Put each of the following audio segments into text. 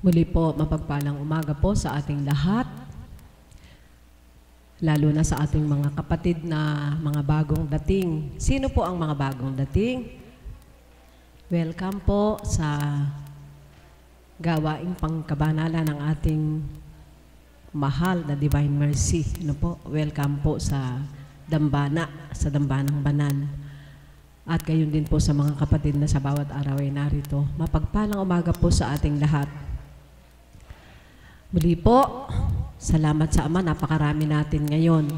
Muli po, mapagpalang umaga po sa ating lahat, lalo na sa ating mga kapatid na mga bagong dating. Sino po ang mga bagong dating? Welcome po sa gawaing pangkabanalan ng ating mahal na Divine Mercy. Ano po? Welcome po sa Dambana, sa Dambanang Banal. At gayon din po sa mga kapatid na sa bawat araw ay narito. Mapagpalang umaga po sa ating lahat. Muli po, salamat sa Ama, napakarami natin ngayon.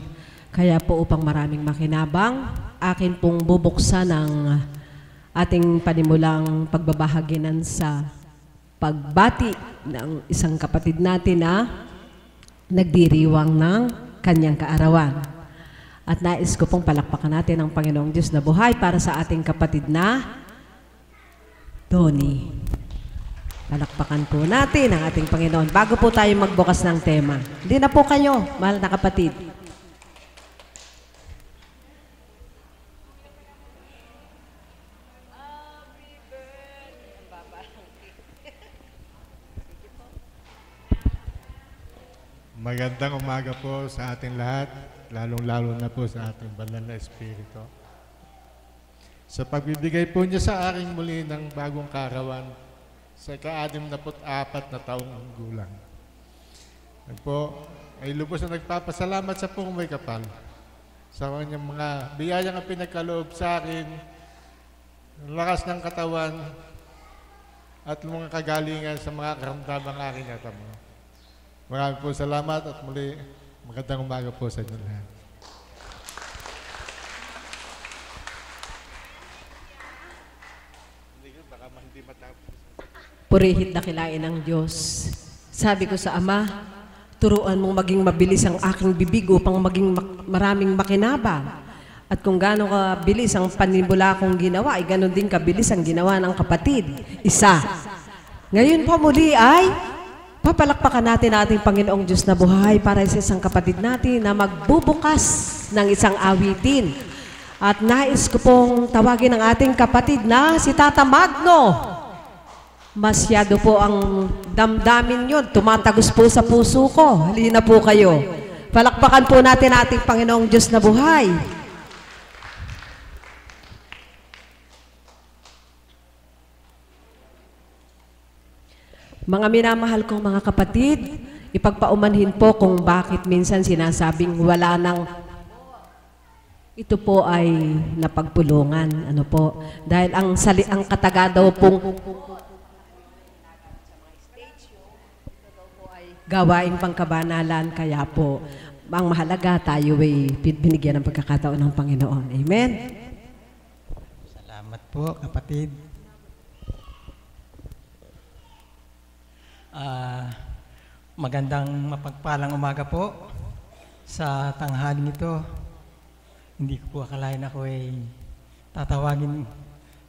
Kaya po upang maraming makinabang, akin pong bubuksan ng ating panimulang pagbabahaginan sa pagbati ng isang kapatid natin na nagdiriwang ng kanyang kaarawan. At nais ko pong palakpakan natin ang Panginoong Diyos na buhay para sa ating kapatid na Tony. Palakpakan po natin ang ating Panginoon bago po tayo magbukas ng tema. Hindi na po kayo, mahal na kapatid. Magandang umaga po sa ating lahat, lalong-lalo na po sa ating banal na Espiritu. Sa pagbibigay po niya sa aking muli ng bagong kaarawan, sa ika-64 na taong gulang. Po, ay lubos na nagpapasalamat sa pong may kapal sa kanyang mga biyayang ang pinagkaloob sa akin, lakas ng katawan, at mga kagalingan sa mga karamdamang aking natamo. Maraming po salamat at muli magandang umaga po sa inyo lahat. Purihit na kilain ng Diyos. Sabi ko sa Ama, turuan mong maging mabilis ang aking bibig upang maging maraming makinabang. At kung gaano kabilis ang panimula kong ginawa, ay ganon din kabilis ang ginawa ng kapatid. Isa. Ngayon pa muli ay papalakpakan natin ating Panginoong Diyos na buhay para sa isang kapatid natin na magbubukas ng isang awitin. At nais ko pong tawagin ang ating kapatid na si Tata Magno. Masyado po ang damdamin yun. Tumatagos po sa puso ko. Halina po kayo. Palakpakan po natin ating Panginoong Diyos na buhay. Mga minamahal kong mga kapatid, ipagpaumanhin po kung bakit minsan sinasabing wala nang ito po ay napagpulungan. Ano po? Dahil ang kataga daw pong gawaing pangkabanalan, kaya po ang mahalaga tayo ay binigyan ng pagkakataon ng Panginoon. Amen? Salamat po, kapatid. Magandang mapagpalang umaga po sa tanghaling ito. Hindi ko po akalain ako ay tatawagin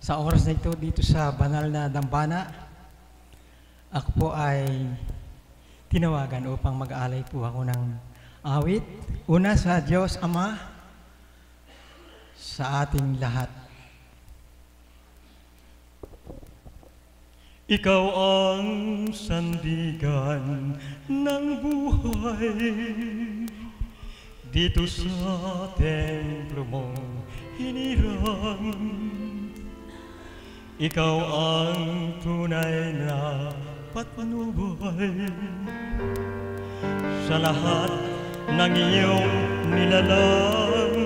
sa oras na ito dito sa banal na Dambana. Ako po ay tinawagan upang mag-aalay po ako ng awit. Una sa Diyos Ama, sa ating lahat. Ikaw ang sandigan ng buhay dito sa templo mong hinirang. Ikaw ang tunay na patnubay sa lahat ng iyong nilalang.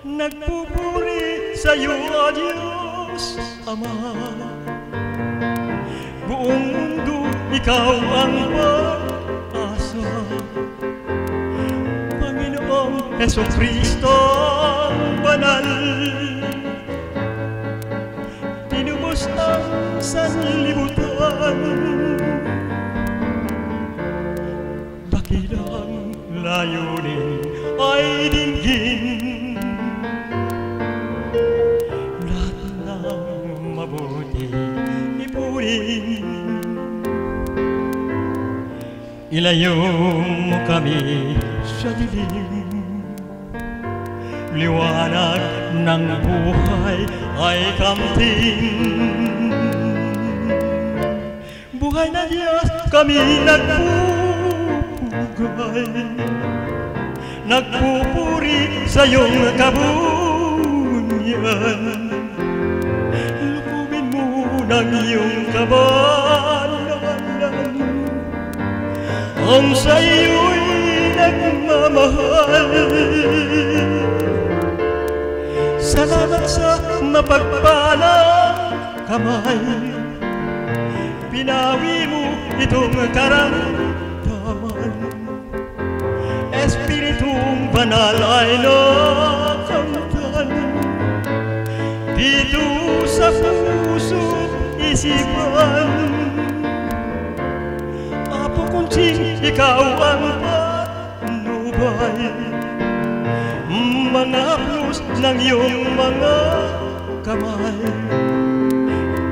Nagpupuri sa iyo, O Diyos Ama. Buong mundo, ikaw ang pag-asa. Panginoong Jesucristo banal, tinubos ang sanlibutan. Dakilang layunin ay dinggin, lahat ng mabuti ipunin. Ilayo mo kami sa dilim, liwanag ng buhay ay kamtin. buhay na Diyos kami nagpupugay, nagpupuri sa iyong kabunyan. Lupubin mo ng iyong kabanalan ang sa iyo'y nagmamahal. Salamat sa mapagpalang kamay, pinawi mo itong karamdaman. Espiritong banal ay nakamtan dito sa puso't isipan. Apo Kunching, ikaw ang patnubay, mga haplos ng iyong mga kamay,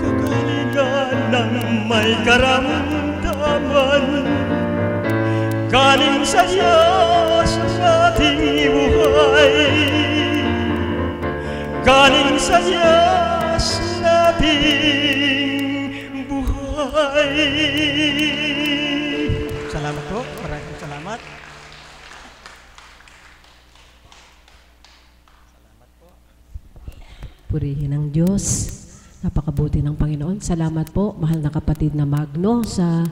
kagalingan ng may karamdaman, galing sa Diyos nating buhay, galing sa Diyos nating buhay. Salamat po. Maraming salamat. Purihin ang Diyos. Napakabuti ng Panginoon. Salamat po, mahal na kapatid na Magno, sa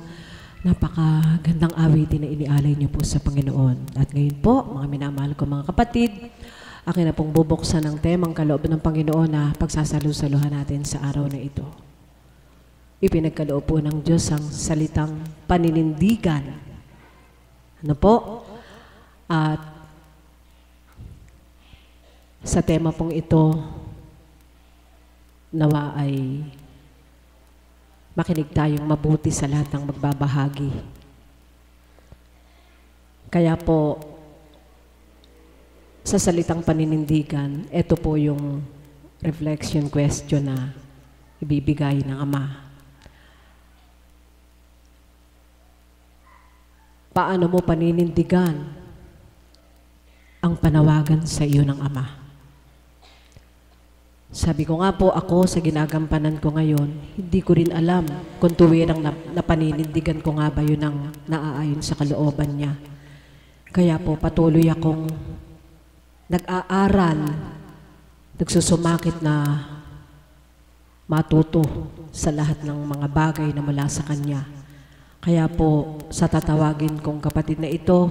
napakagandang awitin na inialay niyo po sa Panginoon. At ngayon po, mga minamahal ko mga kapatid, akin na pong bubuksan ang temang kaloob ng Panginoon na pagsasalusaluhan natin sa araw na ito. Ipinagkaloob po ng Diyos ang salitang paninindigan. Ano po? At sa tema pong ito, nawa ay makinig tayong mabuti sa lahat ng magbabahagi. Kaya po, sa salitang paninindigan, ito po yung reflection question na ibibigay ng Ama. Paano mo paninindigan ang panawagan sa iyo ng Ama? Sabi ko nga po, ako sa ginagampanan ko ngayon, hindi ko rin alam kung tuwirang napaninindigan ko nga ba yun ang naaayon sa kalooban niya. Kaya po patuloy akong nag-aaral, nagsusumakit na matuto sa lahat ng mga bagay na mula sa Kanya. Kaya po sa tatawagin kong kapatid na ito,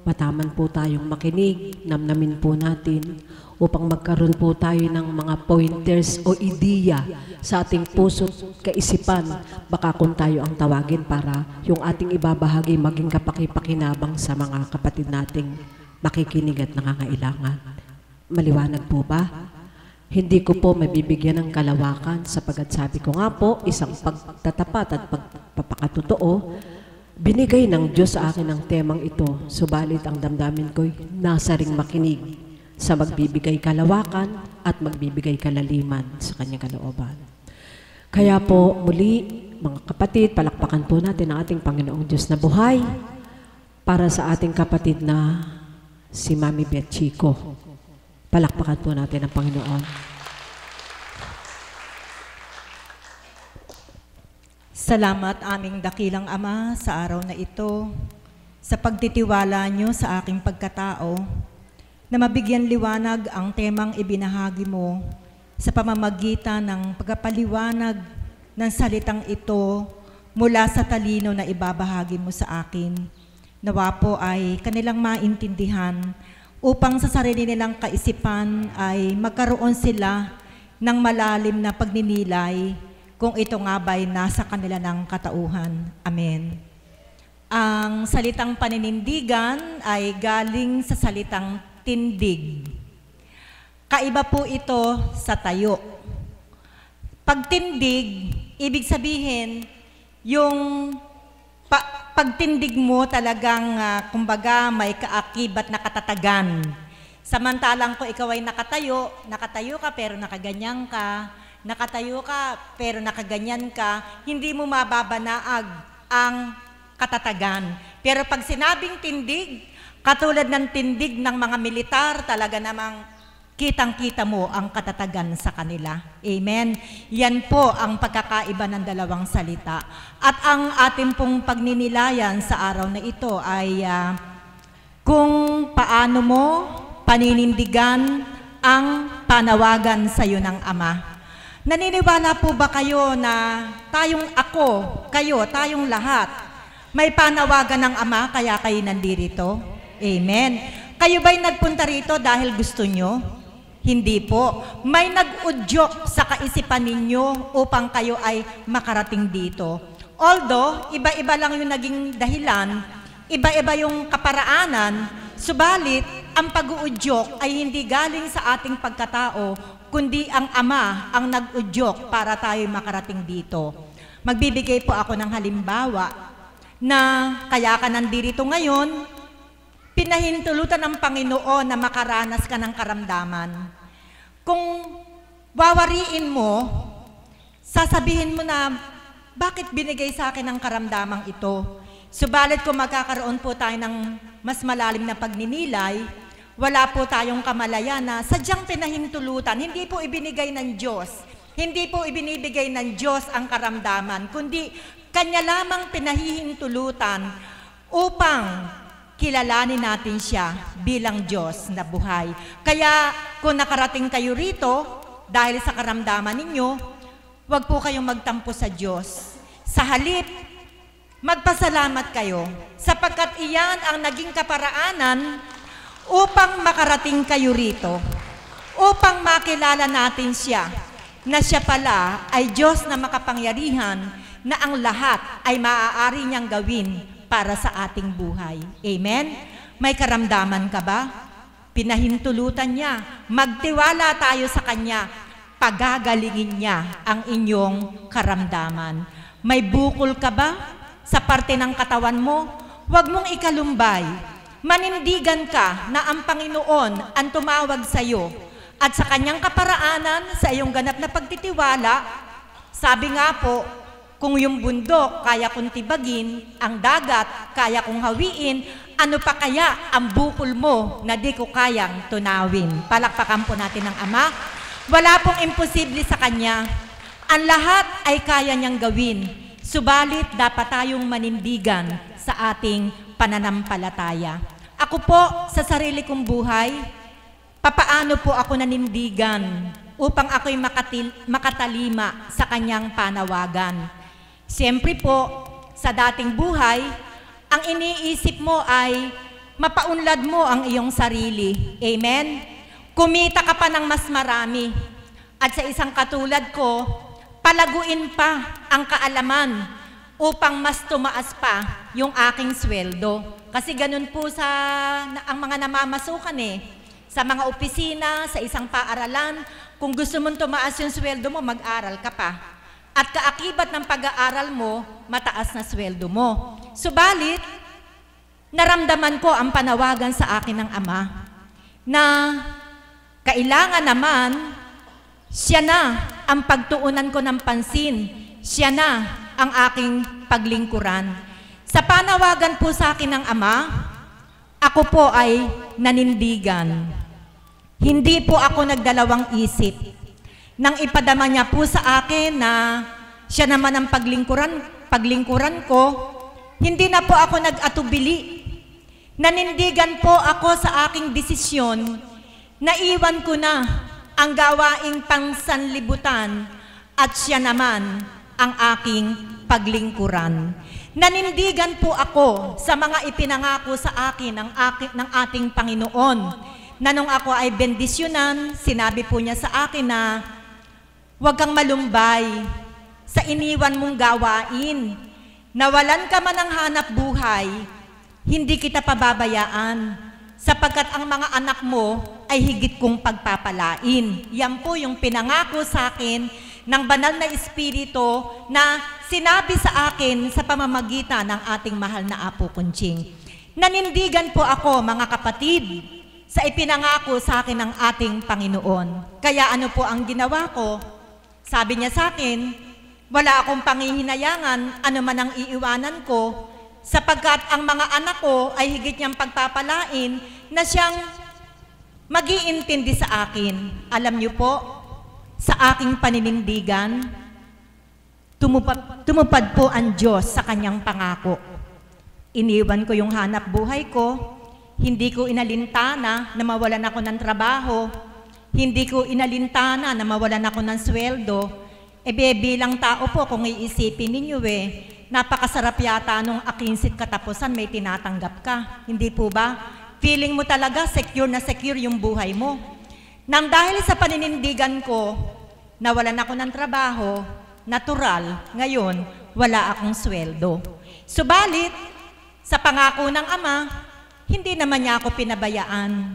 mataman po tayong makinig, namnamin po natin, upang magkaroon po tayo ng mga pointers o ideya sa ating puso, kaisipan, baka kung tayo ang tawagin para yung ating ibabahagi maging kapaki-pakinabang sa mga kapatid nating makikinig at nangangailangan. Maliwanag po ba? Hindi ko po mabibigyan ng kalawakan sapagat sabi ko nga po, isang pagtatapat at pagpapakatotoo, binigay ng Diyos sa akin ang temang ito, subalit ang damdamin ko'y nasa ring makinig sa magbibigay kalawakan at magbibigay kalaliman sa kanyang kalooban. Kaya po muli, mga kapatid, palakpakan po natin ang ating Panginoong Diyos na buhay para sa ating kapatid na si Mami Beth Chico. Palakpakan po natin ang Panginoon. Salamat aming dakilang Ama sa araw na ito, sa pagtitiwala niyo sa aking pagkatao, na mabigyan liwanag ang temang ibinahagi mo sa pamamagitan ng pagpapaliwanag ng salitang ito mula sa talino na ibabahagi mo sa akin. Nawa po ay kanilang maintindihan upang sa sarili nilang kaisipan ay magkaroon sila ng malalim na pagninilay kung ito nga ba'y nasa kanila ng katauhan. Amen. Ang salitang paninindigan ay galing sa salitang tindig. Kaiba po ito sa tayo. Pagtindig, ibig sabihin, yung pagtindig mo talagang, kumbaga, may kaakibat na katatagan. Samantalang ko ikaw ay nakatayo ka pero nakaganyan ka, nakatayo ka pero nakaganyan ka, hindi mo mababanaag ang katatagan. Pero pag sinabing tindig, katulad ng tindig ng mga militar, talaga namang kitang-kita mo ang katatagan sa kanila. Amen. Yan po ang pagkakaiba ng dalawang salita. At ang ating pong pagninilayan sa araw na ito ay kung paano mo paninindigan ang panawagan sa iyo ng Ama. Naniniwala po ba kayo na tayong lahat, may panawagan ng Ama kaya kayo nandirito? Amen. Kayo ba'y nagpunta rito dahil gusto nyo? Hindi po. May nag-udyok sa kaisipan ninyo upang kayo ay makarating dito. Although, iba-iba lang yung naging dahilan, iba-iba yung kaparaanan, subalit, ang pag-uudyok ay hindi galing sa ating pagkatao, kundi ang Ama ang nag-udyok para tayo makarating dito. Magbibigay po ako ng halimbawa na kaya ka nandirito ngayon, pinahintulutan ng Panginoon na makaranas ka ng karamdaman. Kung wawariin mo, sasabihin mo na, bakit binigay sa akin ang karamdamang ito? Subalit kung magkakaroon po tayo ng mas malalim na pagninilay, wala po tayong kamalayan na sadyang pinahintulutan. Hindi po ibinigay ng Diyos. Hindi po ibinibigay ng Diyos ang karamdaman, kundi Kanya lamang pinahihintulutan upang kilalanin natin siya bilang Diyos na buhay. Kaya kung nakarating kayo rito dahil sa karamdaman ninyo, huwag po kayong magtampo sa Diyos. Sa halip, magpasalamat kayo sapagkat iyan ang naging kaparaanan upang makarating kayo rito, upang makilala natin siya, na siya pala ay Diyos na makapangyarihan na ang lahat ay maaari niyang gawin para sa ating buhay. Amen? May karamdaman ka ba? Pinahintulutan niya. Magtiwala tayo sa Kanya. Pagagalingin niya ang inyong karamdaman. May bukol ka ba sa parte ng katawan mo? Huwag mong ikalumbay. Manindigan ka na ang Panginoon ang tumawag sa iyo at sa Kanyang kaparaanan, sa iyong ganap na pagtitiwala. Sabi nga po, kung yung bundok kaya kong tibagin, ang dagat kaya kong hawiin, ano pa kaya ang bukol mo na di ko kayang tunawin? Palakpakan po natin ang Ama. Wala pong imposible sa Kanya. Ang lahat ay kaya niyang gawin. Subalit dapat tayong manindigan sa ating pananampalataya. Ako po, sa sarili kong buhay, papaano po ako nanindigan upang ako'y makatalima sa Kanyang panawagan? Siyempre po, sa dating buhay, ang iniisip mo ay mapaunlad mo ang iyong sarili. Amen? Kumita ka pa ng mas marami. At sa isang katulad ko, palaguin pa ang kaalaman upang mas tumaas pa yung aking sweldo. Kasi ganun po ang mga namamasukan sa mga opisina, sa isang paaralan, kung gusto mong tumaas yung sweldo mo, mag-aral ka pa. At kaakibat ng pag-aaral mo, mataas na sweldo mo. Subalit, naramdaman ko ang panawagan sa akin ng Ama na kailangan naman, siya na ang pagtuunan ko ng pansin, siya na ang aking paglingkuran. Sa panawagan po sa akin ng Ama, ako po ay nanindigan. Hindi po ako nagdalawang isip. Nang ipadama niya po sa akin na siya naman ang paglingkuran ko, hindi na po ako nag-atubili. Nanindigan po ako sa aking desisyon na iwan ko na ang gawaing pangsanlibutan at siya naman ang aking paglingkuran. Nanindigan po ako sa mga ipinangako sa akin ng ating Panginoon na nung ako ay bendisyonan, sinabi po niya sa akin na huwag kang malumbay sa iniwan mong gawain. Nawalan ka man ng hanap buhay, hindi kita pababayaan sapagkat ang mga anak mo ay higit kong pagpapalain. Yan po yung pinangako sa akin ng banal na Espiritu na sinabi sa akin sa pamamagitan ng ating mahal na Apo Kunching. Nanindigan po ako, mga kapatid, sa ipinangako sa akin ng ating Panginoon. Kaya ano po ang ginawa ko? Sabi niya sa akin, wala akong panghihinayangan, ano man ang iiwanan ko, sapagkat ang mga anak ko ay higit niyang pagpapalain na siyang mag-iintindi sa akin. Alam niyo po, sa aking paninindigan, tumupad po ang Diyos sa kanyang pangako. Iniwan ko yung hanap buhay ko, hindi ko inalintana na mawalan ako ng trabaho, hindi ko inalintana na mawalan ako ng sweldo. Bilang tao po, kung iisipin ninyo napakasarap yata nung akinsit katapusan may tinatanggap ka. Hindi po ba? Feeling mo talaga secure na secure yung buhay mo. Nang dahil sa paninindigan ko, nawalan ako ng trabaho, natural, ngayon, wala akong sweldo. Subalit, sa pangako ng Ama, hindi naman niya ako pinabayaan.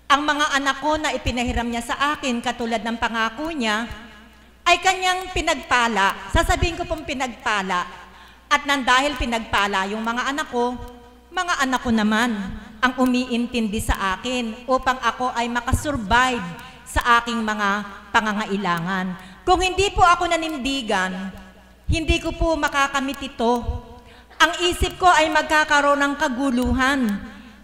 Ang mga anak ko na ipinahiram niya sa akin, katulad ng pangako niya, ay kanyang pinagpala. Sasabihin ko pong pinagpala. At nang dahil pinagpala yung mga anak ko naman ang umiintindi sa akin upang ako ay makasurvive sa aking mga pangangailangan. Kung hindi po ako nanindigan, hindi ko po makakamit ito. Ang isip ko ay magkakaroon ng kaguluhan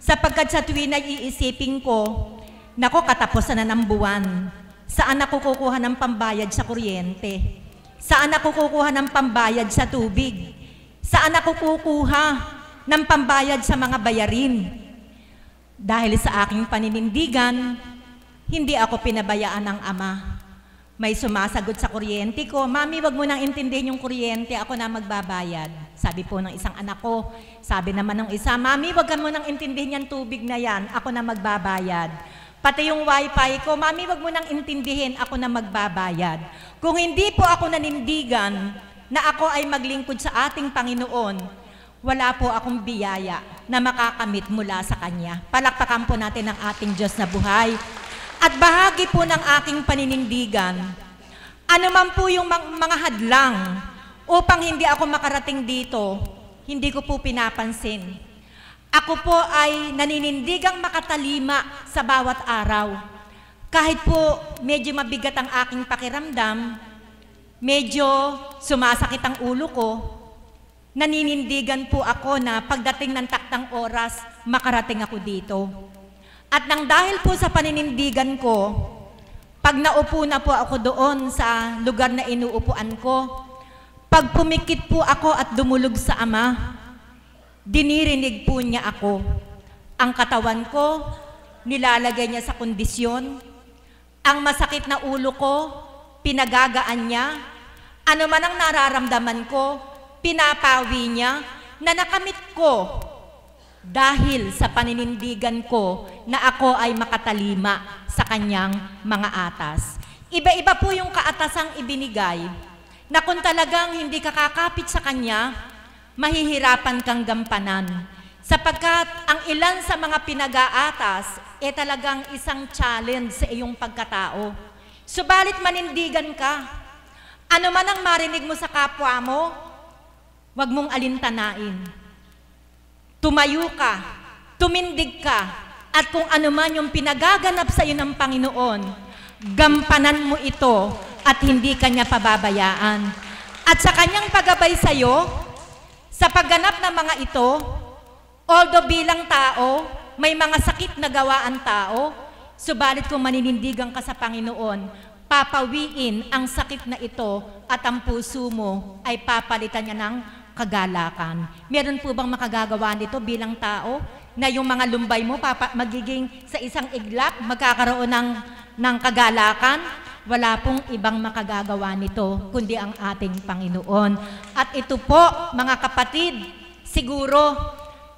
sapagkat sa tuwin ay iisipin ko, nako, katapusan na ng buwan. Saan ako kukuha ng pambayad sa kuryente? Saan ako kukuha ng pambayad sa tubig? Saan ako kukuha ng pambayad sa mga bayarin? Dahil sa aking paninindigan, hindi ako pinabayaan ng Ama. May sumasagot sa kuryente ko, "Mami, wag mo nang intindihin yung kuryente, ako na magbabayad." Sabi po ng isang anak ko. Sabi naman ng isa, "Mami, wag mo nang intindihin yung tubig na yan, ako na magbabayad." Pati yung wifi ko, "Mami, wag mo nang intindihin, ako na magbabayad." Kung hindi po ako nanindigan na ako ay maglingkod sa ating Panginoon, wala po akong biyaya na makakamit mula sa Kanya. Palakpakan po natin ang ating Diyos na buhay. At bahagi po ng aking paninindigan, ano man po yung mga hadlang upang hindi ako makarating dito, hindi ko po pinapansin. Ako po ay naninindigang makatalima sa bawat araw. Kahit po medyo mabigat ang aking pakiramdam, medyo sumasakit ang ulo ko, naninindigan po ako na pagdating ng taktang oras, makarating ako dito. At nang dahil po sa paninindigan ko, pag naupo na po ako doon sa lugar na inuupuan ko, pag pumikit po ako at dumulog sa Ama, dinirinig po niya ako. Ang katawan ko, nilalagay niya sa kondisyon. Ang masakit na ulo ko, pinagagaan niya. Ano man ang nararamdaman ko, pinapawi niya na nakamit ko dahil sa paninindigan ko na ako ay makatalima sa kanyang mga atas. Iba-iba po yung kaatasang ibinigay na kung talagang hindi ka kakapit sa kanya, mahihirapan kang gampanan. Sapagkat ang ilan sa mga pinag-aatas talagang isang challenge sa iyong pagkatao. Subalit manindigan ka. Ano man ang marinig mo sa kapwa mo, huwag mong alintanain. Tumayo ka, tumindig ka, at kung ano man yung pinagaganap sa iyo ng Panginoon, gampanan mo ito at hindi kanya pababayaan. At sa kanyang paggabay sa iyo, sa pagganap ng mga ito, although bilang tao, may mga sakit na gawa ang tao, subalit kung maninindigan ka sa Panginoon, papawiin ang sakit na ito at ang puso mo ay papalitan niya ng kagalakan. Meron po bang makagagawa nito bilang tao na yung mga lumbay mo magiging sa isang iglap, magkakaroon ng kagalakan? Wala pong ibang makagagawa nito kundi ang ating Panginoon. At ito po, mga kapatid, siguro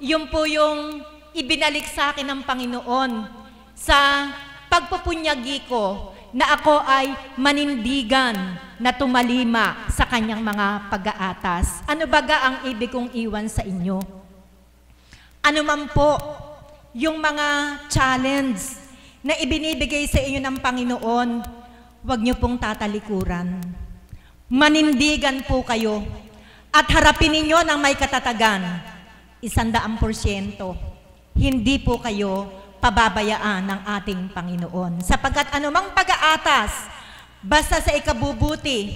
yun po yung ibinalik sa akin ng Panginoon sa pagpupunyagi ko na ako ay manindigan na tumalima sa kanyang mga pag-aatas. Ano baga ang ibig kong iwan sa inyo? Ano man po yung mga challenge na ibinibigay sa inyo ng Panginoon, huwag niyo pong tatalikuran. Manindigan po kayo at harapin ninyo ng may katatagan. 100%. Hindi po kayo pababayaan ng ating Panginoon. Sapagkat anumang pag-aatas, basta sa ikabubuti,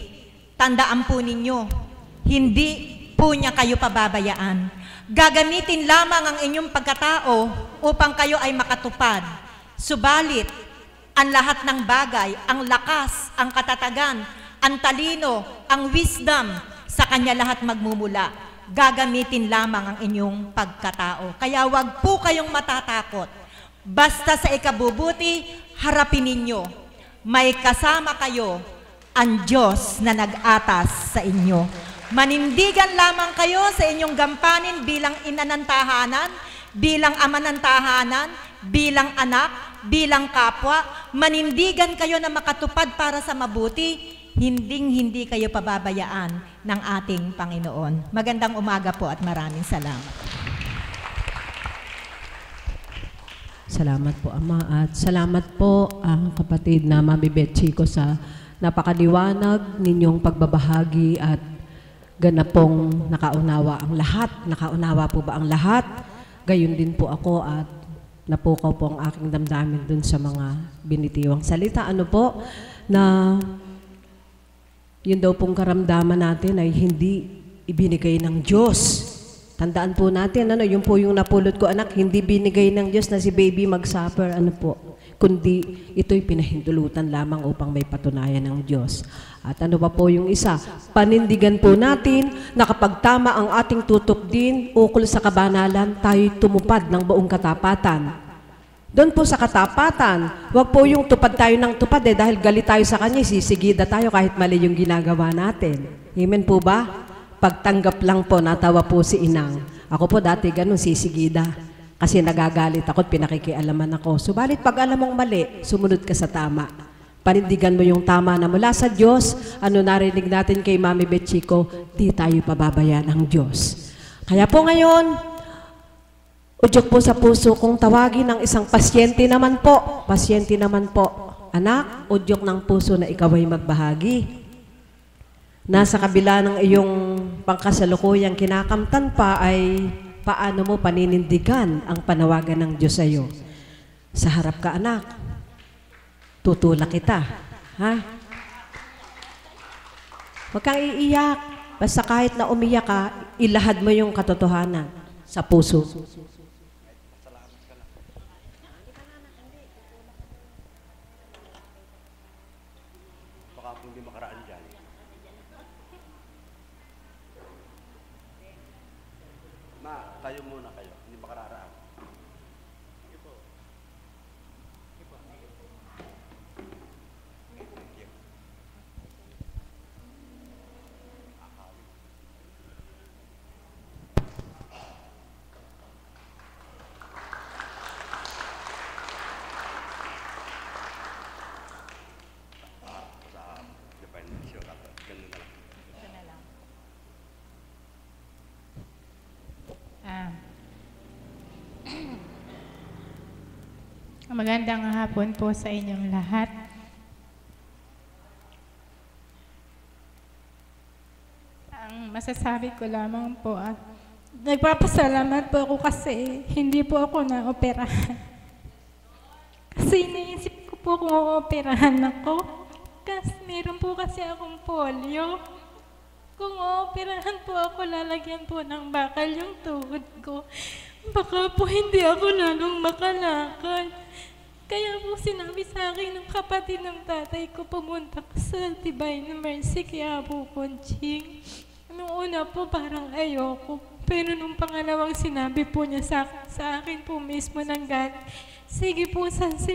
tandaan po ninyo, hindi po niya kayo pababayaan. Gagamitin lamang ang inyong pagkatao upang kayo ay makatupad Subalit, ang lahat ng bagay, ang lakas, ang katatagan, ang talino, ang wisdom, sa Kanya lahat magmumula. Gagamitin lamang ang inyong pagkatao. Kaya wag po kayong matatakot. Basta sa ikabubuti, harapin ninyo. May kasama kayo, ang Diyos na nag-atas sa inyo. Manindigan lamang kayo sa inyong gampanin bilang ina ng tahanan, bilang ama ng tahanan, bilang anak, bilang kapwa. Manindigan kayo na makatupad para sa mabuti. Hindi kayo pababayaan ng ating Panginoon. Magandang umaga po at maraming salamat. Salamat po, Ama. At salamat po ang kapatid na Mami Betchy ko sa napakaliwanag ninyong pagbabahagi at ganap pong nakaunawa ang lahat. Nakaunawa po ba ang lahat? Gayon din po ako at napukaw po ang aking damdamin dun sa mga binitiwang salita. Ano po? Na yun daw pong karamdaman natin ay hindi ibinigay ng Diyos. Tandaan po natin, yun po yung napulot ko, anak, hindi binigay ng Diyos na si baby mag-suffer, kundi ito'y pinahintulutan lamang upang may patunayan ng Diyos. At ano pa po yung isa? Panindigan po natin na kapag tama ang ating tutok din ukol sa kabanalan, tayo'y tumupad ng buong katapatan. Doon po sa katapatan, wag po yung tupad tayo ng tupad dahil galit tayo sa Kanya, sisigida tayo kahit mali yung ginagawa natin. Amen po ba? Pagtanggap lang po, natawa po si Inang. Ako po dati ganun, sisigida. Kasi nagagalit ako at pinakikialaman ako. Subalit pag alam mong mali, sumunod ka sa tama. Panindigan mo yung tama na mula sa Diyos. Narinig natin kay Mami Betchy ko, di tayo pababayaan ng Diyos. Kaya po ngayon, udyok po sa puso kong tawagin ng isang pasyente naman po. Pasyente naman po. Anak, udyok ng puso na ikaw ay magbahagi. Nasa kabila ng iyong pangkasalukuyang kinakamtan pa ay paano mo paninindigan ang panawagan ng Diyos sa iyo. Sa harap ka, anak. Tutulak kita. Ha? Huwag kang iiyak. Basta kahit na umiyak ka, ilahad mo yung katotohanan sa puso. Tayo muna kayo, hindi makararaan. Magandang hapon po sa inyong lahat. Ang masasabi ko lamang po, nagpapasalamat po ako kasi hindi po ako na-operahan. Kasi iniisip ko po kung o-operahan ako. Kasi meron po kasi akong polio. Kung o-operahan po ako, lalagyan po ng bakal yung tuhod ko. Baka po hindi ako lalong makalakad. Kaya po sinabi sa akin ng kapatid ng tatay ko, pumunta ka sa Divine Mercy kaya po Conching. Noong una po parang ayoko. Pero nung pangalawang sinabi po niya sa akin po mismo ng God, sige po,